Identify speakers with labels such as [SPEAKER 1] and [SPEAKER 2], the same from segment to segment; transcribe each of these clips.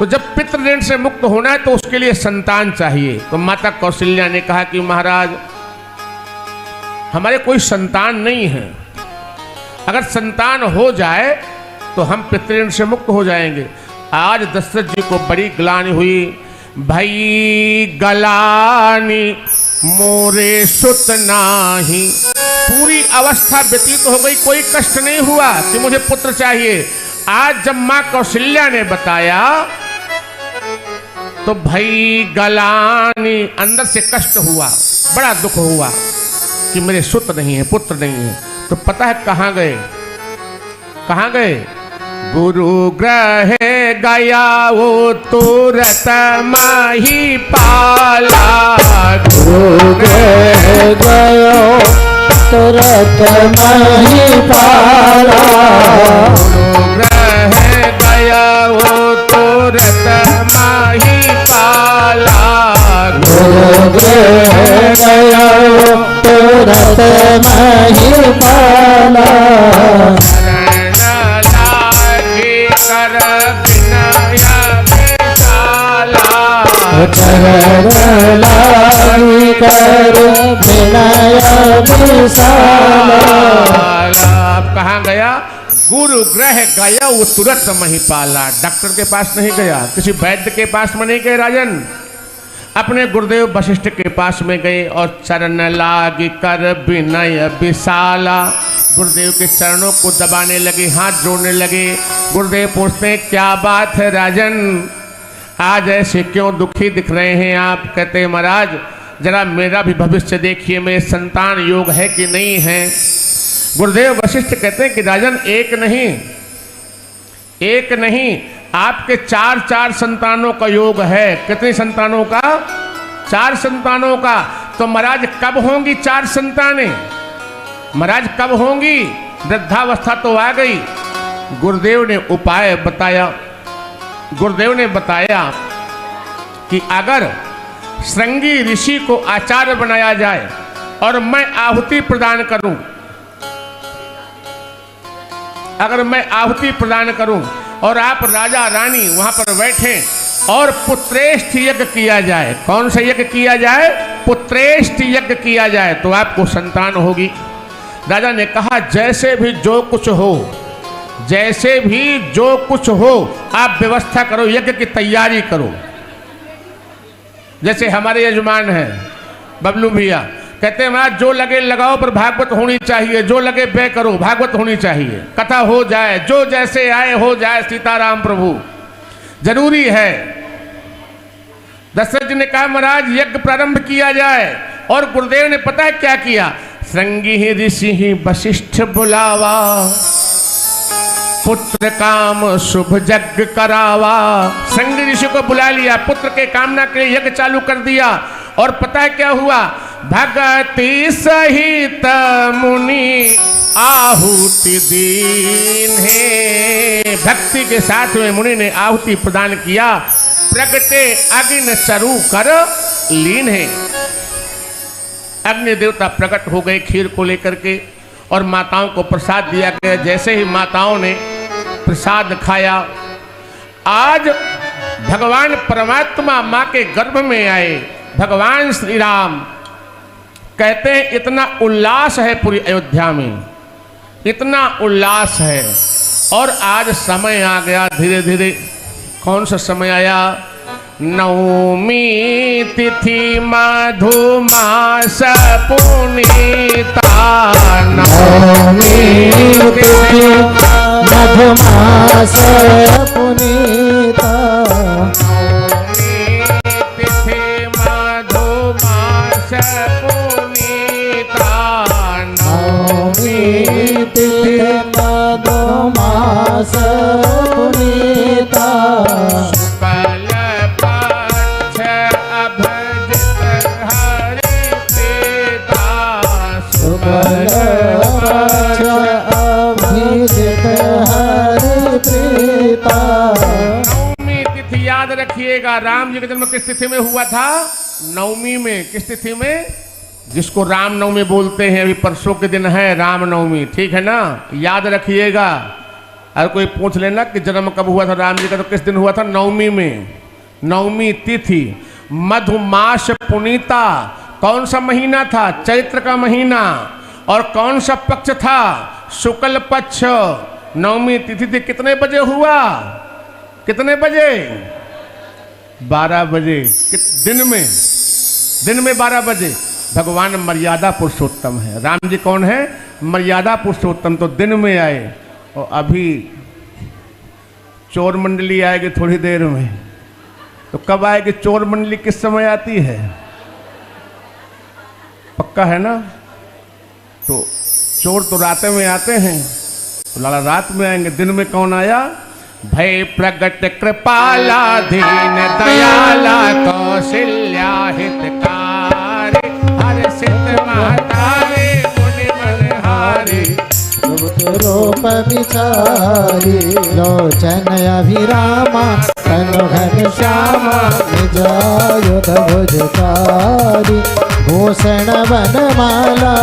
[SPEAKER 1] तो जब पितृ ऋण से मुक्त होना है तो उसके लिए संतान चाहिए। तो माता कौशल्या ने कहा कि महाराज हमारे कोई संतान नहीं है, अगर संतान हो जाए तो हम पितृ ऋण से मुक्त हो जाएंगे। आज दशरथ जी को बड़ी ग्लानि हुई, भई गलानी मोरे सुत नाही। पूरी अवस्था व्यतीत हो गई, कोई कष्ट नहीं हुआ कि मुझे पुत्र चाहिए। आज जब मां कौशल्या ने बताया तो भई गलानी, अंदर से कष्ट हुआ, बड़ा दुख हुआ कि मेरे सुत नहीं है, पुत्र नहीं है। तो पता है कहां गए, कहां गए? गुरु ग्रह गया वो तुरत माही पाला।
[SPEAKER 2] गुरु ग्रह गयो तुरत माही पाला।
[SPEAKER 1] गुरु ग्रह गया वो तुरत माही पाला।
[SPEAKER 2] गुरु ग्रह गयो तुरत माही पाला।
[SPEAKER 1] कर विनय विशाला।
[SPEAKER 2] चरण लागी कर विनय विशाला।
[SPEAKER 1] कहाँ गया? गुरु ग्रह गया वो तुरंत महिपाला। डॉक्टर के पास नहीं गया, किसी वैद्य के पास में नहीं गए राजन, अपने गुरुदेव वशिष्ठ के पास में गए और चरण लागी कर विनय विशाला। गुरुदेव के चरणों को दबाने लगे, हाथ जोड़ने लगे। गुरुदेव पूछते हैं क्या बात है राजन, आज ऐसे क्यों दुखी दिख रहे हैं आप? कहते हैं महाराज जरा मेरा भी भविष्य देखिए, मेरे संतान योग है कि नहीं है। गुरुदेव वशिष्ठ कहते हैं कि राजन एक नहीं आपके चार संतानों का योग है। कितने संतानों का? 4 संतानों का। तो महाराज कब होंगी 4 संतानें? महाराज कब होंगी? वृद्धावस्था तो आ गई। गुरुदेव ने उपाय बताया। गुरुदेव ने बताया कि अगर श्रृंगी ऋषि को आचार्य बनाया जाए और मैं आहुति प्रदान करूं, अगर मैं आहुति प्रदान करूं और आप राजा रानी वहां पर बैठे और पुत्रेष्ठ यज्ञ किया जाए। कौन सा यज्ञ किया जाए? पुत्रेष्ठ यज्ञ किया जाए तो आपको संतान होगी। राजा ने कहा जैसे भी जो कुछ हो, जैसे भी जो कुछ हो आप व्यवस्था करो, यज्ञ की तैयारी करो। जैसे हमारे यजमान हैं बबलू भैया, कहते हैं महाराज जो लगे लगाओ पर भागवत होनी चाहिए, जो लगे व्यय करो भागवत होनी चाहिए, कथा हो जाए, जो जैसे आए हो जाए, सीताराम प्रभु जरूरी है। दशरथ जी ने कहा महाराज यज्ञ प्रारंभ किया जाए और गुरुदेव ने पता है क्या किया? श्रृंगी ऋषि वशिष्ठ बुलावा, पुत्र काम शुभ यज्ञ करावा। श्रृंगी ऋषि को बुला लिया, पुत्र के कामना के लिए यज्ञ चालू कर दिया। और पता है क्या हुआ? भगति सहित मुनि आहुति दीन है। भक्ति के साथ में मुनि ने आहुति प्रदान किया। प्रगटे अग्नि चरु कर लीन है। अग्नि देवता प्रकट हो गए खीर को लेकर के और माताओं को प्रसाद दिया गया। जैसे ही माताओं ने प्रसाद खाया, आज भगवान परमात्मा मां के गर्भ में आए। भगवान श्री राम कहते हैं इतना उल्लास है पूरी अयोध्या में, इतना उल्लास है। और आज समय आ गया धीरे धीरे। कौन सा समय आया? नवमी तिथि मधुमास पुनीता।
[SPEAKER 2] नवमी तिथि मधुमास पुनीता।
[SPEAKER 1] नवमी तिथि मधुमास पुनीता।
[SPEAKER 2] नवमी तिथि मधुमास पुनीता।
[SPEAKER 1] नवमी तिथि याद रखिएगा, राम जी का जन्म किस तिथि में हुआ था? नवमी में। किस तिथि में? जिसको राम नवमी बोलते हैं। अभी परसों के दिन है राम नवमी, ठीक है ना? याद रखिएगा। और कोई पूछ लेना कि जन्म कब हुआ था राम जी का, तो किस दिन हुआ था? नवमी में, नवमी तिथि। मधुमास पुनीता, कौन सा महीना था? चैत्र का महीना। और कौन सा पक्ष था? शुक्ल पक्ष। नवमी तिथि थी। कितने बजे हुआ? कितने बजे? 12 बजे। दिन में 12 बजे। भगवान मर्यादा पुरुषोत्तम है। राम जी कौन है? मर्यादा पुरुषोत्तम। तो दिन में आए। और अभी चोर मंडली आएगी थोड़ी देर में। तो कब आएगी चोर मंडली? किस समय आती है? पक्का है ना? तो चोर तो रात में आते हैं, तो लाला रात में आएंगे। दिन में कौन आया? भय प्रगट कृपाला दीन दयाला कौशल्या हितकारी हर्षित महतारे मुनि मनहारे।
[SPEAKER 2] रूप विचारी लोचन अभिरामा तनु घन श्यामा निजायुध भुजकारी। भूषण वनमाला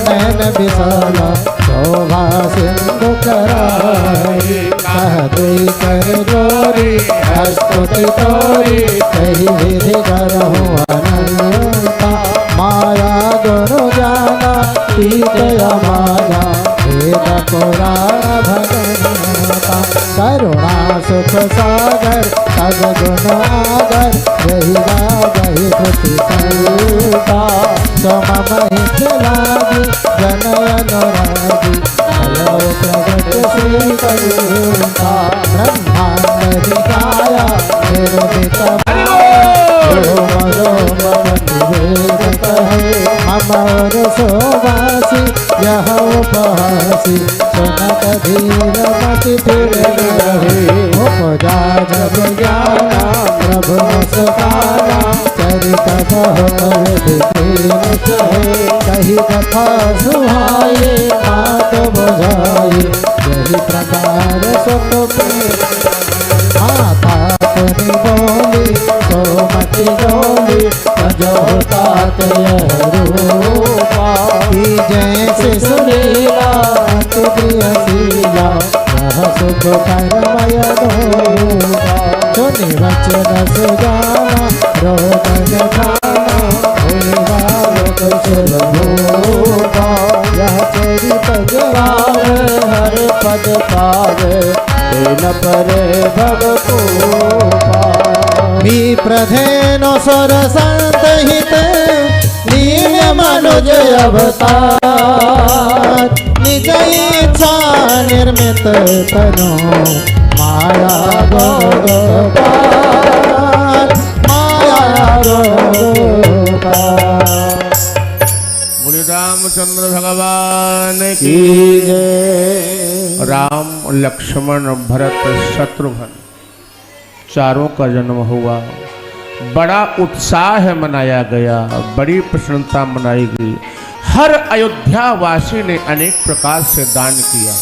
[SPEAKER 2] नयन विशाला शोभा सिंधु करारी। कह दुई कर जोरी स्तुति तोरी कही विधि करहु अनंता। माया गुरु जाना पीत अमाया वेद पुराण भगवता। करुणा सुख सागर तब गुण आगर यही गाही खुशी सलता। समम हित लागी जनय अनुरागी भयो प्रगट श्री करुणा। ब्रह्मांड हिताया निर्मित अमर सोवासी यह उपहासी सुनत धीर मति फिर रहे। उपजा जब ज्ञाना प्रभु मुस्काना चरित बहुत कही कथा सुहाये बात बुझाए। यही प्रकार सुख माता तुनि बोली तो मति डोली जो तात रूपा। जैसे सुरीला तुझीला यह शुभ करमय धोपा। सुनि वचन सुजाना रोदन खाना भूपा। यह चरित जवार हर पद पावे न परे भगपूपा। विप्रधेनो सुर संत हित लीन मनुज अवतार। निज इच्छा निर्मित तनो माया गोपाल। माया गोपाल।
[SPEAKER 1] बोले रामचंद्र भगवान की
[SPEAKER 2] जय।
[SPEAKER 1] राम लक्ष्मण भरत शत्रुघ्न चारों का जन्म हुआ। बड़ा उत्साह मनाया गया, बड़ी प्रसन्नता मनाई गई। हर अयोध्या वासी ने अनेक प्रकार से दान किया।